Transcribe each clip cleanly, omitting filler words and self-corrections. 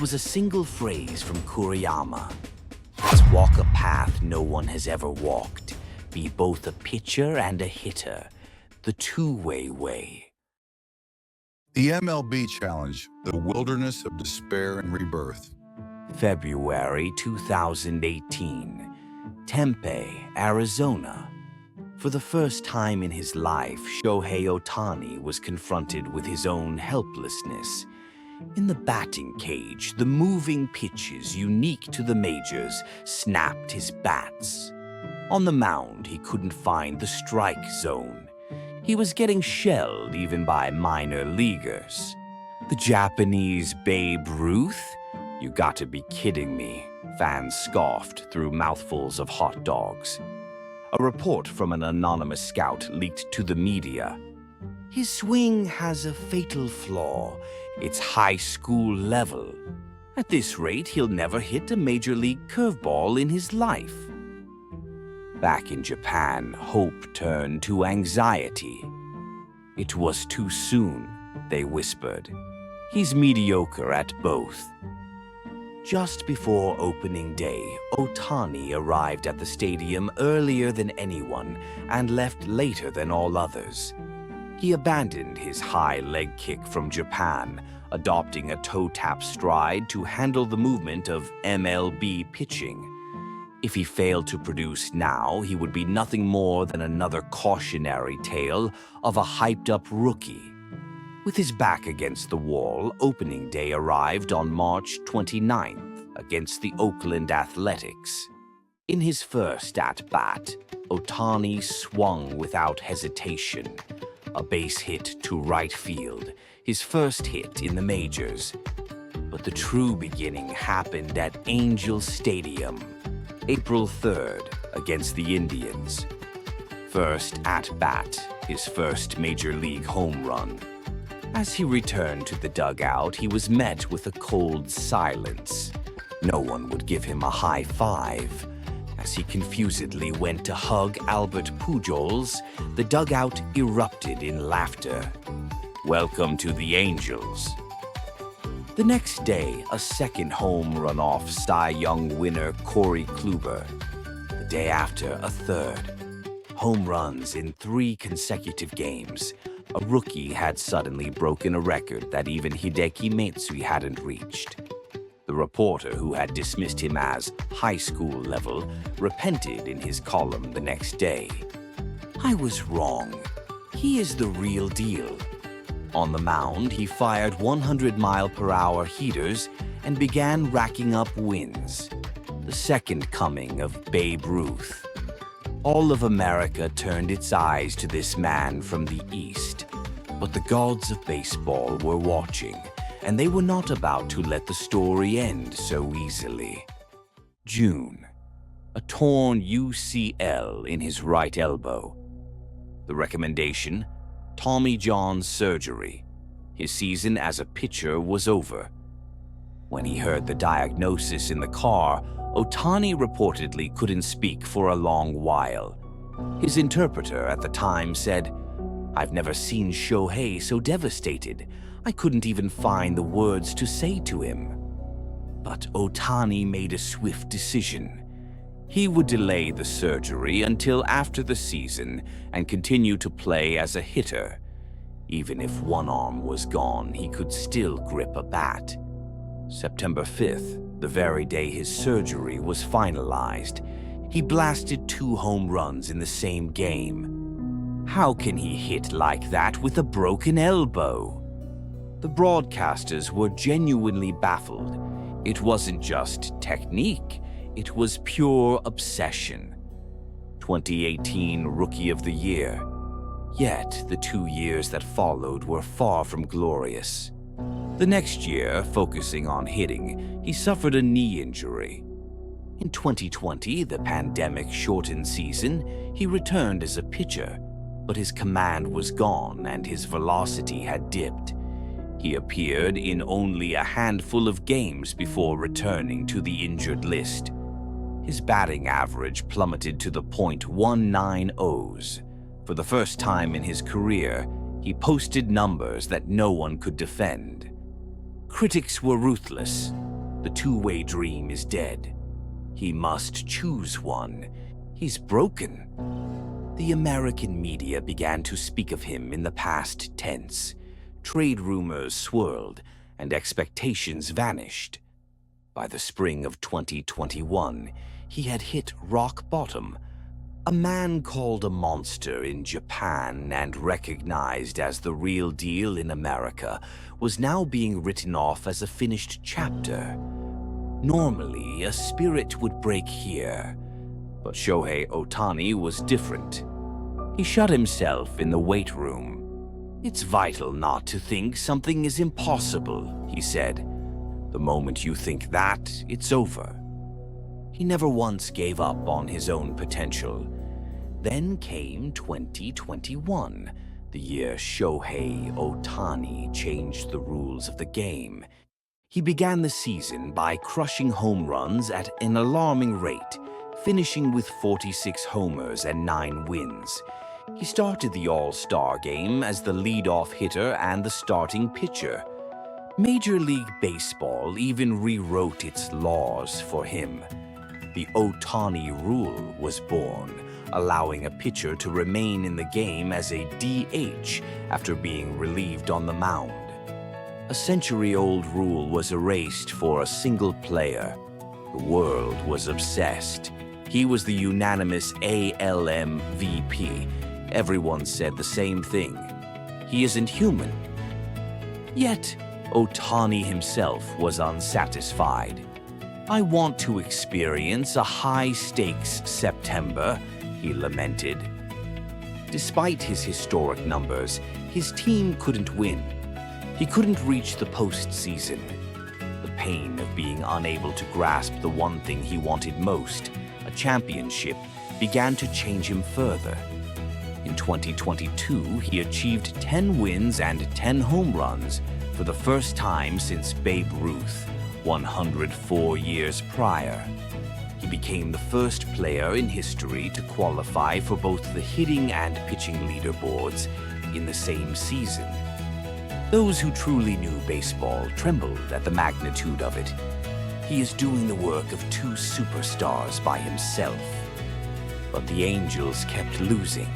was a single phrase from Kuriyama. Let's walk a path no one has ever walked. Be both a pitcher and a hitter. The two-way way. The MLB Challenge, the wilderness of despair and rebirth. February 2018. Tempe, Arizona. For the first time in his life, Shohei Ohtani was confronted with his own helplessness. In the batting cage, the moving pitches unique to the majors snapped his bats. On the mound, he couldn't find the strike zone. He was getting shelled even by minor leaguers. The Japanese Babe Ruth? You got to be kidding me, fans scoffed through mouthfuls of hot dogs. A report from an anonymous scout leaked to the media. His swing has a fatal flaw. It's high school level. At this rate, he'll never hit a major league curveball in his life. Back in Japan, hope turned to anxiety. It was too soon, they whispered. He's mediocre at both. Just before opening day, Ohtani arrived at the stadium earlier than anyone and left later than all others. He abandoned his high leg kick from Japan, adopting a toe-tap stride to handle the movement of MLB pitching. If he failed to produce now, he would be nothing more than another cautionary tale of a hyped-up rookie. With his back against the wall, opening day arrived on March 29th against the Oakland Athletics. In his first at-bat, Ohtani swung without hesitation. A base hit to right field, his first hit in the majors. But the true beginning happened at Angel Stadium, April 3rd, against the Indians. First at-bat, his first major league home run. As he returned to the dugout, he was met with a cold silence. No one would give him a high five. As he confusedly went to hug Albert Pujols, the dugout erupted in laughter. Welcome to the Angels. The next day, a second home run off Cy Young winner Corey Kluber. The day after, a third. Home runs in 3 consecutive games. A rookie had suddenly broken a record that even Hideki Matsui hadn't reached. The reporter who had dismissed him as high school level repented in his column the next day. I was wrong. He is the real deal. On the mound, he fired 100-mile-per-hour heaters and began racking up wins. The second coming of Babe Ruth. All of America turned its eyes to this man from the East. But the gods of baseball were watching, and they were not about to let the story end so easily. June. A torn UCL in his right elbow. The recommendation? Tommy John surgery. His season as a pitcher was over. When he heard the diagnosis in the car, Ohtani reportedly couldn't speak for a long while. His interpreter at the time said, "I've never seen Shohei so devastated. I couldn't even find the words to say to him." But Ohtani made a swift decision. He would delay the surgery until after the season and continue to play as a hitter. Even if one arm was gone, he could still grip a bat. September 5th, the very day his surgery was finalized, he blasted 2 home runs in the same game. How can he hit like that with a broken elbow? The broadcasters were genuinely baffled. It wasn't just technique. It was pure obsession. 2018 Rookie of the Year. Yet, the 2 years that followed were far from glorious. The next year, focusing on hitting, he suffered a knee injury. In 2020, the pandemic-shortened season, he returned as a pitcher, but his command was gone and his velocity had dipped. He appeared in only a handful of games before returning to the injured list. His batting average plummeted to the .190s. For the first time in his career, he posted numbers that no one could defend. Critics were ruthless. The two-way dream is dead. He must choose one. He's broken. The American media began to speak of him in the past tense. Trade rumors swirled, and expectations vanished. By the spring of 2021, he had hit rock bottom. A man called a monster in Japan and recognized as the real deal in America was now being written off as a finished chapter. Normally, a spirit would break here, but Shohei Ohtani was different. He shut himself in the weight room. "It's vital not to think something is impossible," he said. "The moment you think that, it's over." He never once gave up on his own potential. Then came 2021, the year Shohei Ohtani changed the rules of the game. He began the season by crushing home runs at an alarming rate, finishing with 46 homers and 9 wins. He started the All-Star game as the leadoff hitter and the starting pitcher. Major League Baseball even rewrote its laws for him. The Ohtani rule was born, allowing a pitcher to remain in the game as a DH after being relieved on the mound. A century-old rule was erased for a single player. The world was obsessed. He was the unanimous AL MVP. Everyone said the same thing. He isn't human. Yet, Ohtani himself was unsatisfied. "I want to experience a high-stakes September," he lamented. Despite his historic numbers, his team couldn't win. He couldn't reach the postseason. The pain of being unable to grasp the one thing he wanted most, a championship, began to change him further. In 2022, he achieved 10 wins and 10 home runs for the first time since Babe Ruth, 104 years prior. He became the first player in history to qualify for both the hitting and pitching leaderboards in the same season. Those who truly knew baseball trembled at the magnitude of it. He is doing the work of 2 superstars by himself. But the Angels kept losing.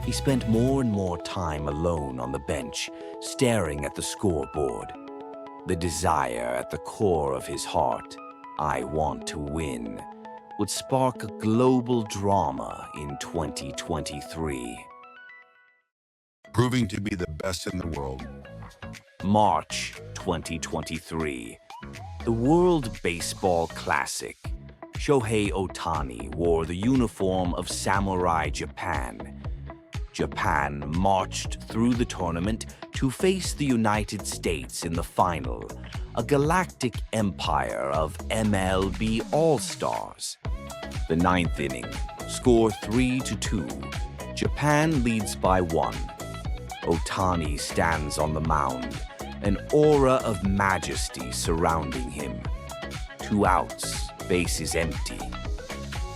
He spent more and more time alone on the bench, staring at the scoreboard. The desire at the core of his heart, "I want to win," would spark a global drama in 2023. Proving to be the best in the world. March 2023. The World Baseball Classic. Shohei Ohtani wore the uniform of Samurai Japan. Japan marched through the tournament to face the United States in the final, a galactic empire of MLB All-Stars. The 9th inning, score 3-2. Japan leads by 1. Ohtani stands on the mound, an aura of majesty surrounding him. 2 outs, base is empty.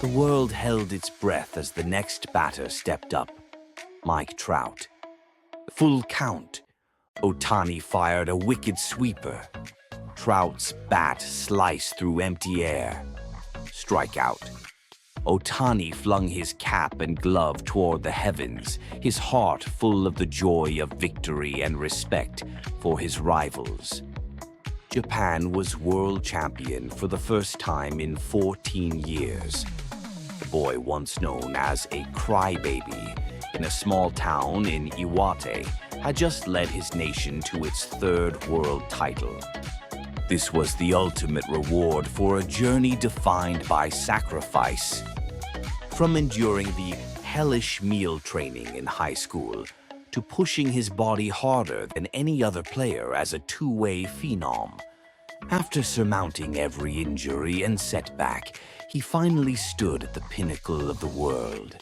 The world held its breath as the next batter stepped up. Mike Trout. Full count. Ohtani fired a wicked sweeper. Trout's bat sliced through empty air. Strikeout. Ohtani flung his cap and glove toward the heavens, his heart full of the joy of victory and respect for his rivals. Japan was world champion for the first time in 14 years. The boy once known as a crybaby in a small town in Iwate had just led his nation to its 3rd world title. This was the ultimate reward for a journey defined by sacrifice. From enduring the hellish meal training in high school to pushing his body harder than any other player as a 2-way phenom. After surmounting every injury and setback, he finally stood at the pinnacle of the world.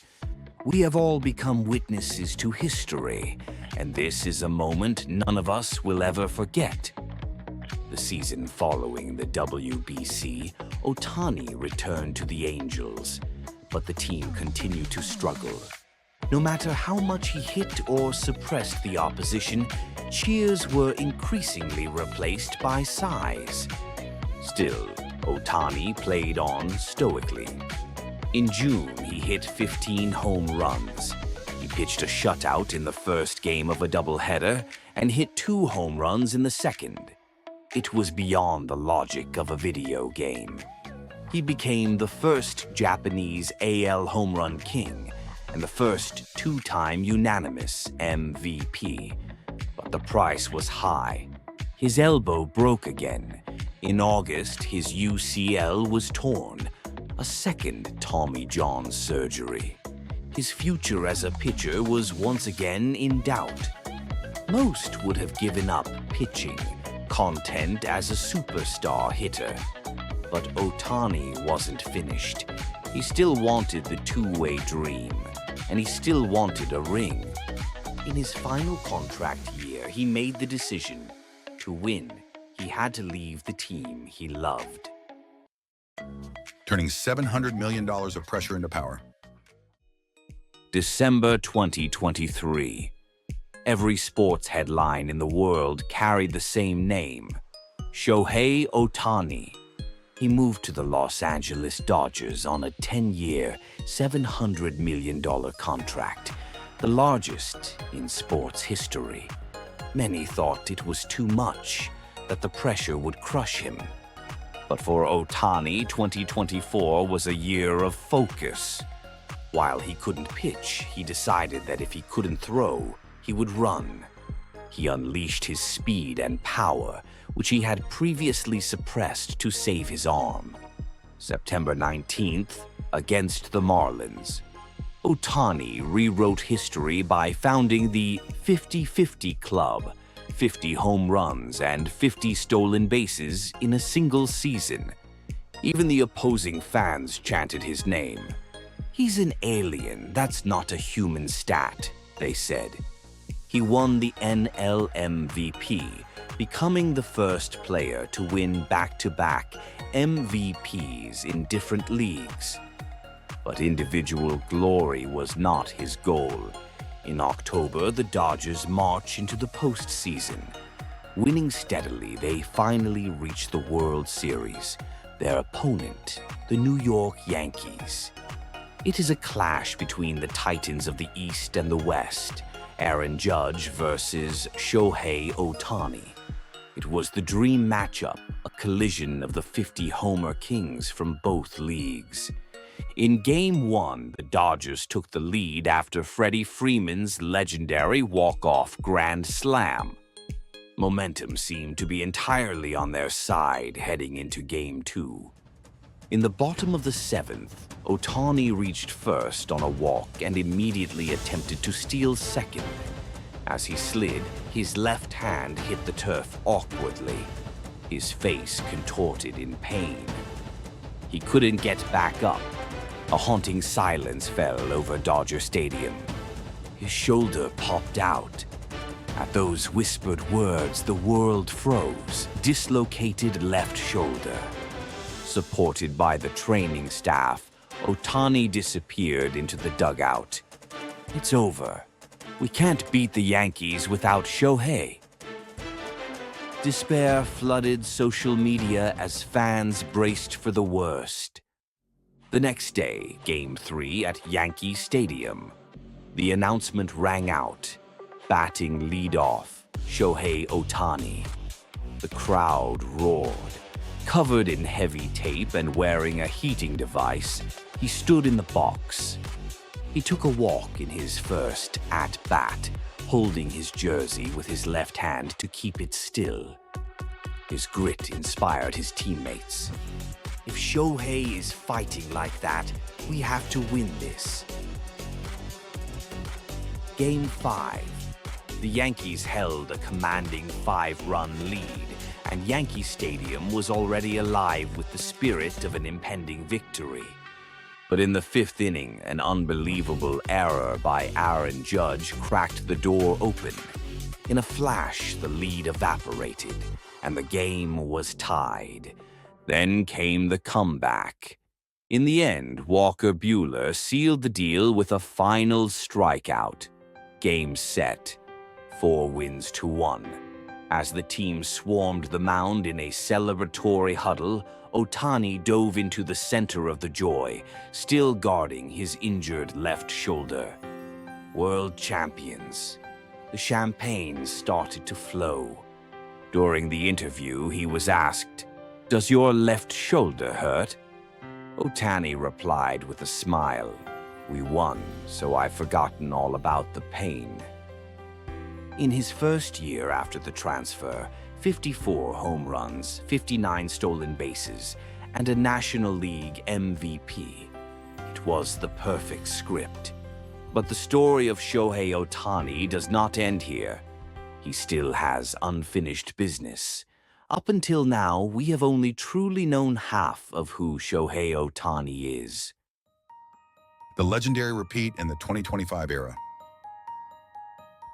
We have all become witnesses to history, and this is a moment none of us will ever forget. The season following the WBC, Ohtani returned to the Angels, but the team continued to struggle. No matter how much he hit or suppressed the opposition, cheers were increasingly replaced by sighs. Still, Ohtani played on stoically. In June, he hit 15 home runs. He pitched a shutout in the first game of a doubleheader and hit 2 home runs in the second. It was beyond the logic of a video game. He became the first Japanese AL home run king and the first 2-time unanimous MVP. But the price was high. His elbow broke again. In August, his UCL was torn, a second Tommy John surgery. His future as a pitcher was once again in doubt. Most would have given up pitching, content as a superstar hitter. But Ohtani wasn't finished. He still wanted the two-way dream, and he still wanted a ring. In his final contract year, he made the decision. To win, he had to leave the team he loved. Turning $700 million of pressure into power. December 2023. Every sports headline in the world carried the same name, Shohei Ohtani. He moved to the Los Angeles Dodgers on a 10-year, $700 million contract, the largest in sports history. Many thought it was too much, that the pressure would crush him. But for Ohtani, 2024 was a year of focus. While he couldn't pitch, he decided that if he couldn't throw, he would run. He unleashed his speed and power, which he had previously suppressed to save his arm. September 19th, against the Marlins, Ohtani rewrote history by founding the 50-50 Club, 50 home runs and 50 stolen bases in a single season. Even the opposing fans chanted his name. "He's an alien, that's not a human stat," they said. He won the NL MVP, becoming the first player to win back-to-back MVPs in different leagues. But individual glory was not his goal. In October, the Dodgers march into the postseason. Winning steadily, they finally reach the World Series, their opponent, the New York Yankees. It is a clash between the Titans of the East and the West, Aaron Judge versus Shohei Ohtani. It was the dream matchup, a collision of the 50-homer kings from both leagues. In Game 1, the Dodgers took the lead after Freddie Freeman's legendary walk-off grand slam. Momentum seemed to be entirely on their side heading into Game 2. In the bottom of the 7th, Ohtani reached first on a walk and immediately attempted to steal second. As he slid, his left hand hit the turf awkwardly. His face contorted in pain. He couldn't get back up. A haunting silence fell over Dodger Stadium. His shoulder popped out. At those whispered words, the world froze. Dislocated left shoulder. Supported by the training staff, Ohtani disappeared into the dugout. "It's over. We can't beat the Yankees without Shohei." Despair flooded social media as fans braced for the worst. The next day, Game 3 at Yankee Stadium. The announcement rang out. Batting leadoff, Shohei Ohtani. The crowd roared. Covered in heavy tape and wearing a heating device, he stood in the box. He took a walk in his first at-bat, holding his jersey with his left hand to keep it still. His grit inspired his teammates. "If Shohei is fighting like that, we have to win this." Game 5. The Yankees held a commanding 5-run lead, and Yankee Stadium was already alive with the spirit of an impending victory. But in the 5th inning, an unbelievable error by Aaron Judge cracked the door open. In a flash, the lead evaporated, and the game was tied. Then came the comeback. In the end, Walker Buehler sealed the deal with a final strikeout. Game set. 4 wins to 1. As the team swarmed the mound in a celebratory huddle, Ohtani dove into the center of the joy, still guarding his injured left shoulder. World champions. The champagne started to flow. During the interview, he was asked, "Does your left shoulder hurt?" Ohtani replied with a smile, "We won, so I've forgotten all about the pain." In his first year after the transfer, 54 home runs, 59 stolen bases, and a National League MVP. It was the perfect script. But the story of Shohei Ohtani does not end here. He still has unfinished business. Up until now, we have only truly known half of who Shohei Ohtani is. The legendary repeat in the 2025 era.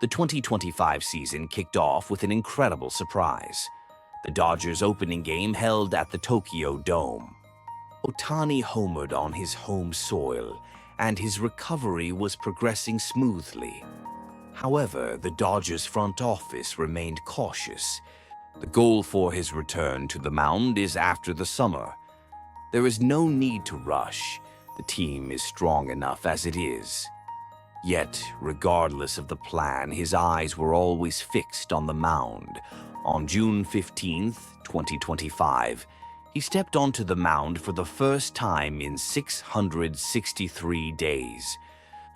The 2025 season kicked off with an incredible surprise. The Dodgers' opening game held at the Tokyo Dome. Ohtani homered on his home soil, and his recovery was progressing smoothly. However, the Dodgers' front office remained cautious. The goal for his return to the mound is after the summer. There is no need to rush. The team is strong enough as it is. Yet, regardless of the plan, his eyes were always fixed on the mound. On June 15, 2025, he stepped onto the mound for the first time in 663 days.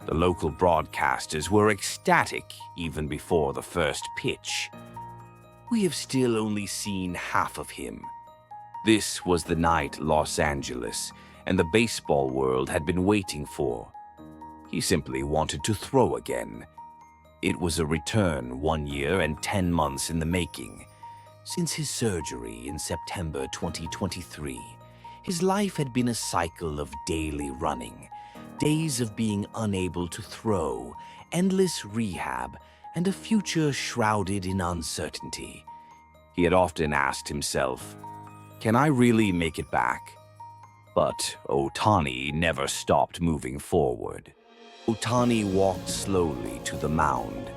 The local broadcasters were ecstatic even before the first pitch. We have still only seen half of him. This was the night Los Angeles and the baseball world had been waiting for. He simply wanted to throw again. It was a return 1 year and 10 months in the making. Since his surgery in September 2023, his life had been a cycle of daily running, days of being unable to throw, endless rehab, and a future shrouded in uncertainty. He had often asked himself, "Can I really make it back?" But Ohtani never stopped moving forward. Ohtani walked slowly to the mound.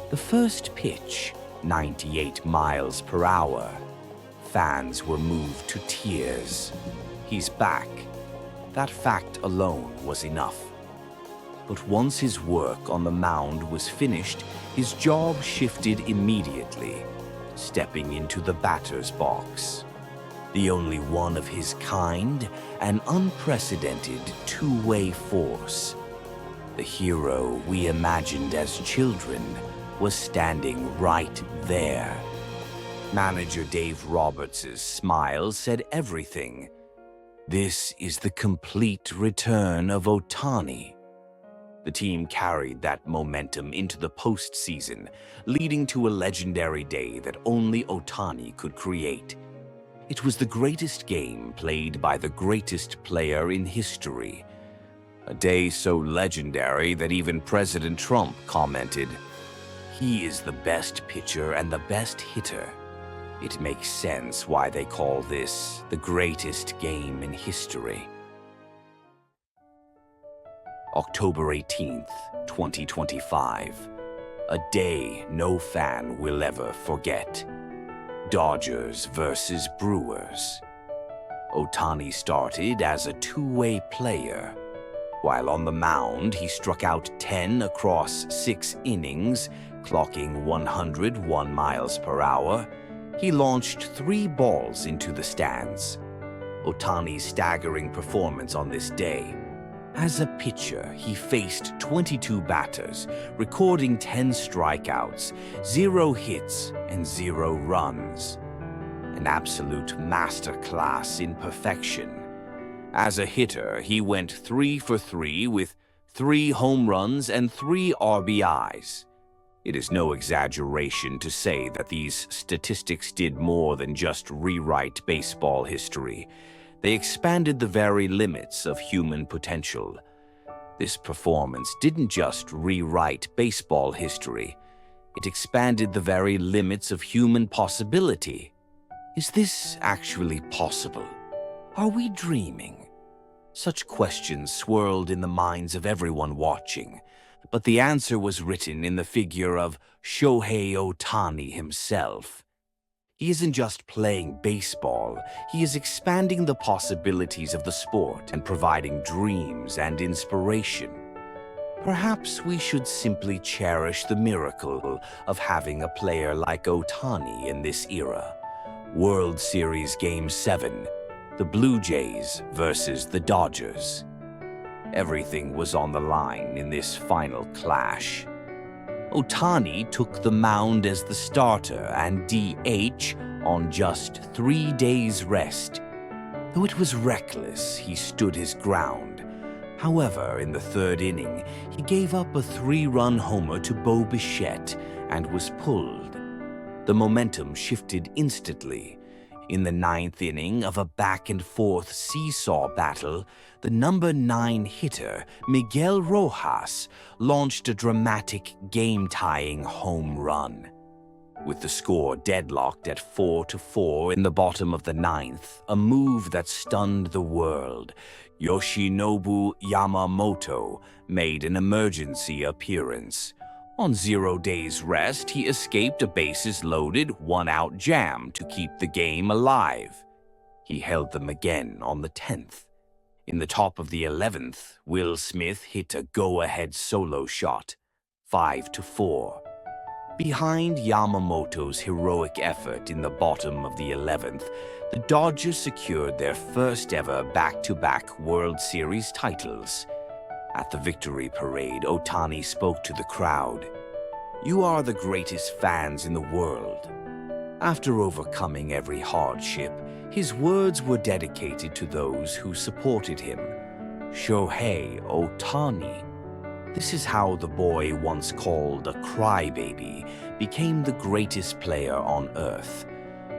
The first pitch, 98 miles per hour. Fans were moved to tears. He's back. That fact alone was enough. But once his work on the mound was finished, his job shifted immediately, stepping into the batter's box. The only one of his kind, an unprecedented two-way force. The hero we imagined as children was standing right there. Manager Dave Roberts' smile said everything. This is the complete return of Ohtani. The team carried that momentum into the postseason, leading to a legendary day that only Ohtani could create. It was the greatest game played by the greatest player in history. A day so legendary that even President Trump commented, "He is the best pitcher and the best hitter." It makes sense why they call this the greatest game in history. October 18th, 2025. A day no fan will ever forget. Dodgers versus Brewers. Ohtani started as a two-way player. While on the mound, he struck out 10 across 6 innings, clocking 101 miles per hour. He launched 3 balls into the stands. Ohtani's staggering performance on this day. As a pitcher, he faced 22 batters, recording 10 strikeouts, 0 hits, and 0 runs. An absolute masterclass in perfection. As a hitter, he went 3 for 3 with 3 home runs and 3 RBIs. It is no exaggeration to say that these statistics did more than just rewrite baseball history. They expanded the very limits of human potential. This performance didn't just rewrite baseball history. It expanded the very limits of human possibility. Is this actually possible? Are we dreaming? Such questions swirled in the minds of everyone watching, but the answer was written in the figure of Shohei Ohtani himself. He isn't just playing baseball, he is expanding the possibilities of the sport and providing dreams and inspiration. Perhaps we should simply cherish the miracle of having a player like Ohtani in this era. World Series Game 7, the Blue Jays versus the Dodgers. Everything was on the line in this final clash. Ohtani took the mound as the starter and DH on just 3 days' rest. Though it was reckless, he stood his ground. However, in the third inning, he gave up a 3-run homer to Bo Bichette and was pulled. The momentum shifted instantly. In the 9th inning of a back-and-forth seesaw battle, the number 9 hitter, Miguel Rojas, launched a dramatic game-tying home run. With the score deadlocked at 4-4 in the bottom of the 9th, a move that stunned the world, Yoshinobu Yamamoto made an emergency appearance. On 0 days' rest, he escaped a bases-loaded, 1-out jam to keep the game alive. He held them again on the 10th. In the top of the 11th, Will Smith hit a go-ahead solo shot, 5-4. Behind Yamamoto's heroic effort in the bottom of the 11th, the Dodgers secured their first-ever back-to-back World Series titles. At the victory parade, Ohtani spoke to the crowd. "You are the greatest fans in the world." After overcoming every hardship, his words were dedicated to those who supported him. Shohei Ohtani. This is how the boy once called a crybaby became the greatest player on earth.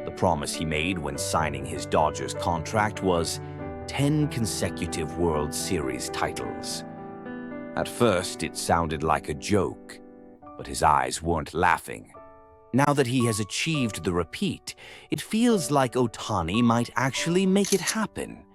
The promise he made when signing his Dodgers contract was 10 consecutive World Series titles. At first, it sounded like a joke, but his eyes weren't laughing. Now that he has achieved the repeat, it feels like Ohtani might actually make it happen.